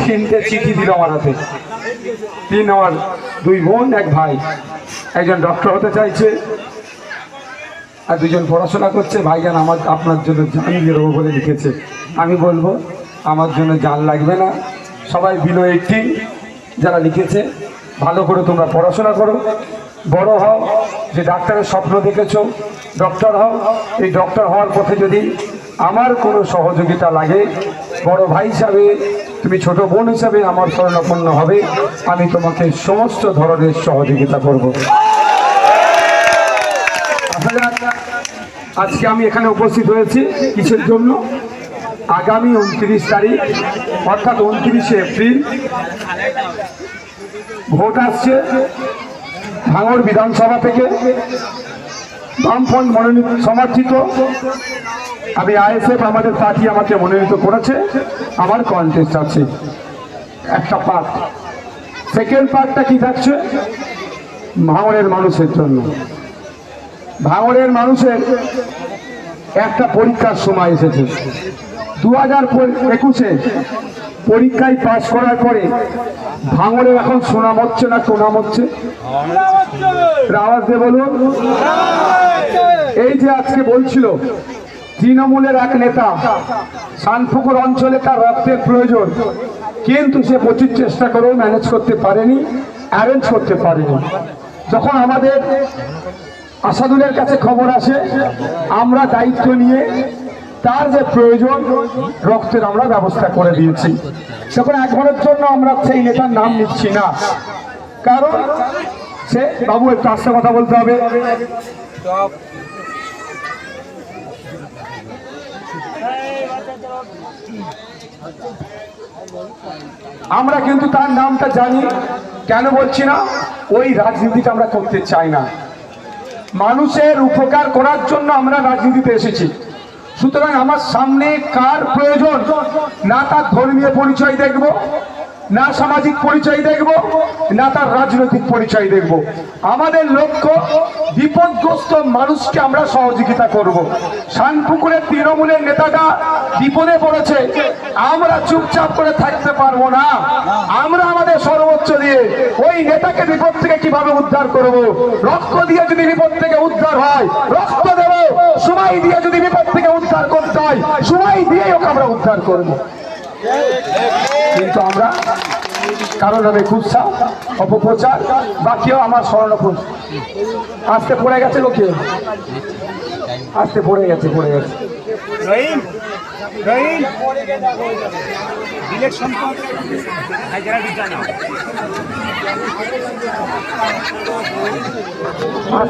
তিনটে চিঠি দিল আমার হাতে। তিন আমার দুই বোন এক ভাই, একজন ডক্টর হতে চাইছে আর দুজন পড়াশোনা করছে। ভাইজান আমার আপনার জন্য জান দিয়ে দেবো বলে লিখেছে। আমি বলবো আমার জন্য জান লাগবে না, সবাই বিলো 18 যারা লিখেছে ভালো করে তোমরা পড়াশোনা করো, বড় হও, যে ডাক্তারের স্বপ্ন দেখেছো ডক্টর হও। এই ডক্টর হওয়ার পথে যদি আমার কোনো সহযোগিতা লাগে, বড় ভাই হিসাবে তুমি ছোট বোন হিসাবে আমার শরণাপন্ন হবে, আমি তোমাকে সমস্ত ধরনের সহযোগিতা করব। আজকে আমি এখানে উপস্থিত হয়েছি কিসের জন্য? আগামী 29 তারিখ অর্থাৎ 29শে এপ্রিল ভোট আসছে ভাঙড় বিধানসভা থেকে। বামফ্রন্ট মনোনীত সমর্থিত আমি আইএসএফ, আমাদের পার্টি আমাকে মনোনীত করেছে। আমার কন্টেস্ট আছে একটা পার্ট। সেকেন্ড পার্টটা কি থাকছে? ভাঙড়ের মানুষের জন্য। ভাঙড়ের মানুষের একটা পরীক্ষার সময় এসেছে। 2021-এ পরীক্ষায় পাশ করার পরে ভাঙড়ের এখন সুনাম হচ্ছে না সুনাম হচ্ছে? আওয়াজ দিয়ে বলুন। এই যে আজকে বলছিল তৃণমূলের এক নেতা শানপুকুর অঞ্চলে তার রক্তের প্রয়োজন, কিন্তু সে প্রচুর চেষ্টা করেও ম্যানেজ করতে পারেনি, অ্যারেঞ্জ করতে পারেনি। যখন আমাদের আসাদুলের কাছে খবর আসে, আমরা দায়িত্ব নিয়ে তার যে প্রয়োজন রক্তের আমরা ব্যবস্থা করে দিয়েছি। তখন একবারের জন্য আমরা সেই নেতার নাম নিচ্ছি না, কারণ সে বাবু একটু আস্তে কথা বলতে হবে। আমরা কিন্তু তার নামটা জানি, কেন বলছি না? ওই রাজনীতিটা আমরা করতে চাই না। মানুষের উপকার করার জন্য আমরা রাজনীতিতে এসেছি। সুতরাং আমার সামনে কার প্রয়োজন, না তার ধর্মীয় পরিচয় দেখব, না সামাজিক পরিচয় দেখব, না তার রাজনৈতিক পরিচয় দেখব। আমাদের লক্ষ্য বিপদগ্রস্ত মানুষকে আমরা সহযোগিতা করব। শানপুকুরের তৃণমূলের নেতাটা বিপদে পড়েছে, আমরা চুপচাপ করে থাকতে পারবো না। আমরা আমাদের সর্বোচ্চ দিয়ে ওই নেতাকে বিপদ থেকে কিভাবে উদ্ধার করব। রক্ত দিয়ে যদি বিপদ থেকে উদ্ধার হয় রক্ত দেব, সময় দিয়ে যদি বিপদ থেকে উদ্ধার করতে হয় সময় দিয়ে ওকে আমরা উদ্ধার করব। কিন্তু আমরা কারণ হবে কুৎসা, অপপ্রচার বা কেউ আমার স্মরণাপন্ন আজকে পড়ে গেছে, লোকে আজকে পড়ে গেছে ইলেকশন